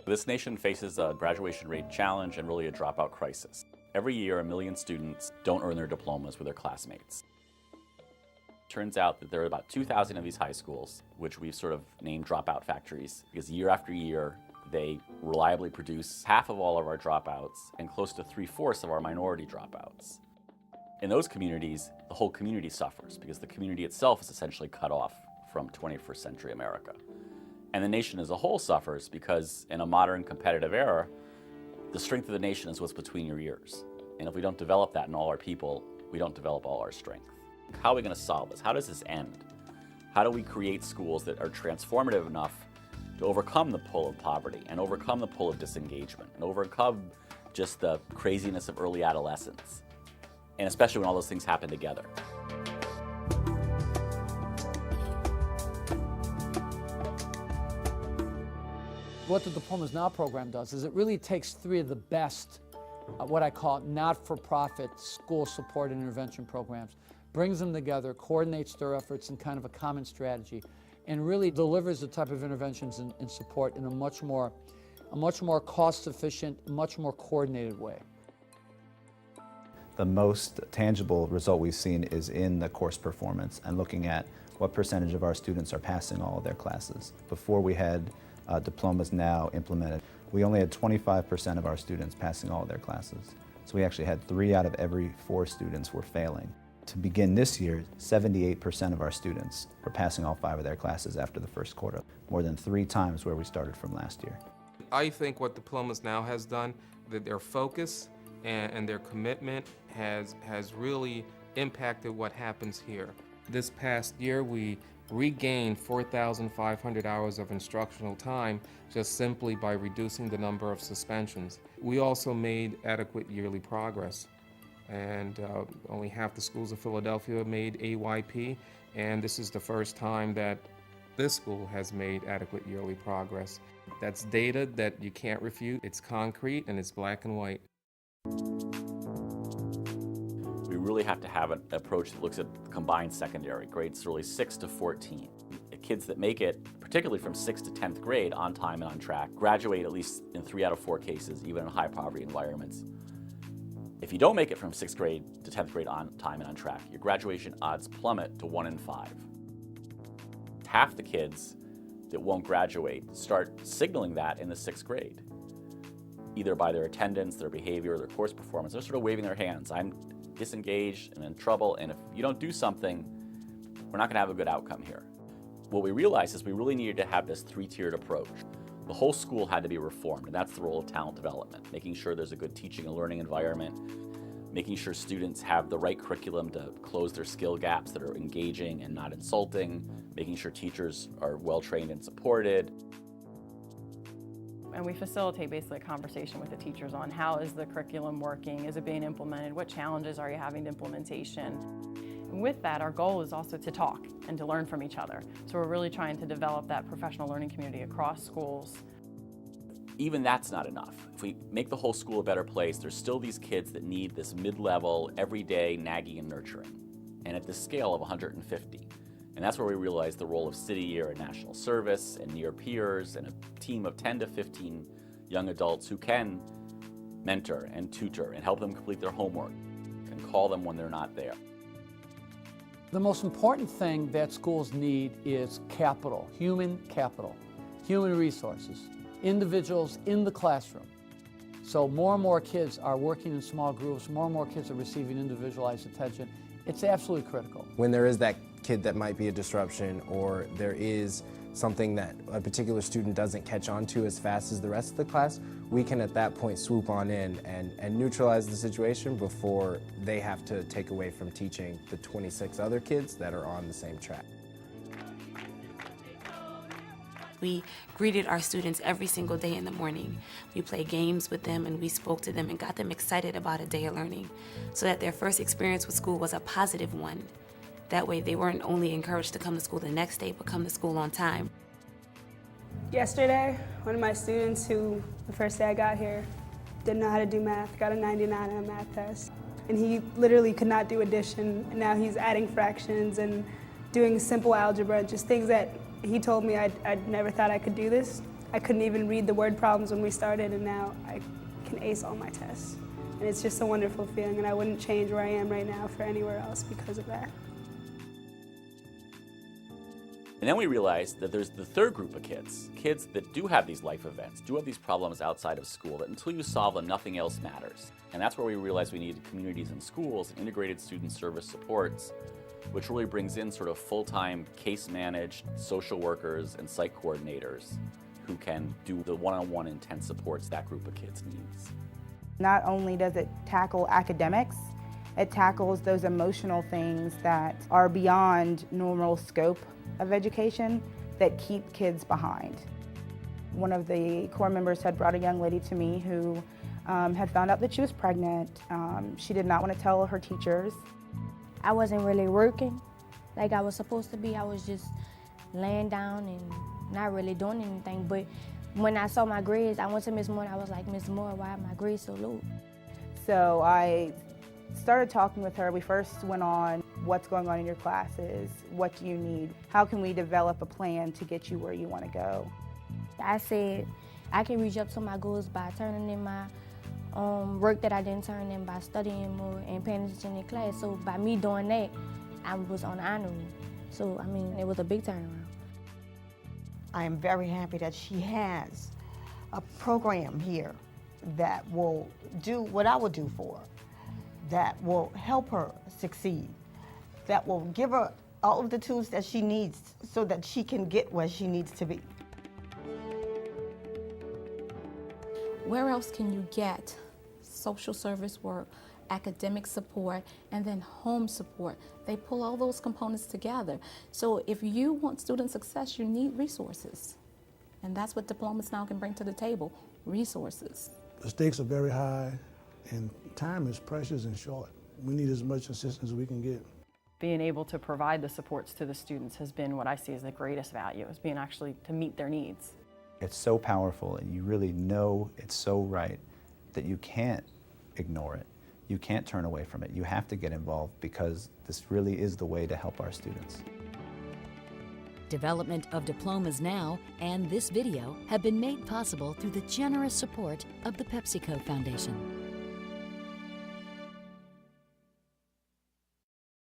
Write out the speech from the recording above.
This nation faces a graduation rate challenge and really a dropout crisis. Every year, 1 million students don't earn their diplomas with their classmates. Turns out that there are about 2,000 of these high schools, which we've sort of named dropout factories, because year after year, they reliably produce half of all of our dropouts and close to 3/4 of our minority dropouts. In those communities, the whole community suffers because the community itself is essentially cut off from 21st century America. And the nation as a whole suffers because in a modern competitive era, the strength of the nation is what's between your ears. And if we don't develop that in all our people, we don't develop all our strength. How are we going to solve this? How does this end? How do we create schools that are transformative enough to overcome the pull of poverty and overcome the pull of disengagement and overcome just the craziness of early adolescence? And especially when all those things happen together. What the Diplomas Now program does is it really takes 3 of the best, what I call not-for-profit school support and intervention programs, brings them together, coordinates their efforts in kind of a common strategy, and really delivers the type of interventions and support in a much more cost-efficient, much more coordinated way. The most tangible result we've seen is in the course performance and looking at what percentage of our students are passing all of their classes. Before we had Diplomas Now implemented, we only had 25% of our students passing all of their classes. So we actually had 3 out of every 4 students were failing. To begin this year, 78% of our students were passing all 5 of their classes after the first quarter, more than 3 times where we started from last year. I think what Diplomas Now has done, that their focus and their commitment has really impacted what happens here. This past year, we regained 4,500 hours of instructional time just simply by reducing the number of suspensions. We also made adequate yearly progress, and only half the schools of Philadelphia made AYP, and this is the first time that this school has made adequate yearly progress. That's data that you can't refute. It's concrete and it's black and white. We really have to have an approach that looks at combined secondary, grades really 6 to 14. Kids that make it, particularly from 6th to 10th grade, on time and on track, graduate at least in 3 out of 4 cases, even in high poverty environments. If you don't make it from 6th grade to 10th grade on time and on track, your graduation odds plummet to 1 in 5. Half the kids that won't graduate start signaling that in the 6th grade, either by their attendance, their behavior, their course performance. They're sort of waving their hands. I'm disengaged and in trouble, and if you don't do something, we're not going to have a good outcome here. What we realized is we really needed to have this 3-tiered approach. The whole school had to be reformed, and that's the role of talent development, making sure there's a good teaching and learning environment, making sure students have the right curriculum to close their skill gaps that are engaging and not insulting, making sure teachers are well-trained and supported. And we facilitate basically a conversation with the teachers on how is the curriculum working, is it being implemented, what challenges are you having to implementation. And with that, our goal is also to talk and to learn from each other. So we're really trying to develop that professional learning community across schools. Even that's not enough. If we make the whole school a better place, there's still these kids that need this mid-level, everyday nagging and nurturing, and at the scale of 150. And that's where we realized the role of City Year and National Service and near peers and a team of 10 to 15 young adults who can mentor and tutor and help them complete their homework and call them when they're not there. The most important thing that schools need is capital, human resources, individuals in the classroom. So more and more kids are working in small groups, more and more kids are receiving individualized attention. It's absolutely critical. When there is that kid that might be a disruption, or there is something that a particular student doesn't catch on to as fast as the rest of the class, we can at that point swoop on in and neutralize the situation before they have to take away from teaching the 26 other kids that are on the same track. We greeted our students every single day in the morning. We played games with them and we spoke to them and got them excited about a day of learning so that their first experience with school was a positive one. That way they weren't only encouraged to come to school the next day, but come to school on time. Yesterday, one of my students who, the first day I got here, didn't know how to do math, got a 99 on a math test. And he literally could not do addition, and now he's adding fractions and doing simple algebra, just things that he told me I'd never thought I could do this. I couldn't even read the word problems when we started, and now I can ace all my tests. And it's just a wonderful feeling, and I wouldn't change where I am right now for anywhere else because of that. And then we realized that there's the third group of kids that do have these life events, do have these problems outside of school, that until you solve them, nothing else matters. And that's where we realized we needed communities and schools and integrated student service supports, which really brings in sort of full-time case-managed social workers and psych coordinators who can do the one-on-one intense supports that group of kids needs. Not only does it tackle academics, it tackles those emotional things that are beyond normal scope of education that keep kids behind. One of the core members had brought a young lady to me who had found out that she was pregnant. She did not want to tell her teachers. I wasn't really working like I was supposed to be. I was just laying down and not really doing anything. But when I saw my grades, I went to Ms. Moore and I was like, Ms. Moore, why are my grades so low? So I started talking with her. We first went on what's going on in your classes, what do you need, how can we develop a plan to get you where you want to go. I said I can reach up to my goals by turning in my work that I didn't turn in, by studying more and paying attention in class. So by me doing that, I was on the honor roll. So I mean, it was a big turnaround. I am very happy that she has a program here that will do what I would do for her, that will help her succeed, that will give her all of the tools that she needs so that she can get where she needs to be. Where else can you get social service work, academic support, and then home support? They pull all those components together. So if you want student success, you need resources. And that's what Diplomas Now can bring to the table, resources. The stakes are very high, and time is precious and short. We need as much assistance as we can get. Being able to provide the supports to the students has been what I see as the greatest value, is being actually to meet their needs. It's so powerful, and you really know it's so right that you can't ignore it. You can't turn away from it. You have to get involved because this really is the way to help our students. Development of Diplomas Now and this video have been made possible through the generous support of the PepsiCo Foundation.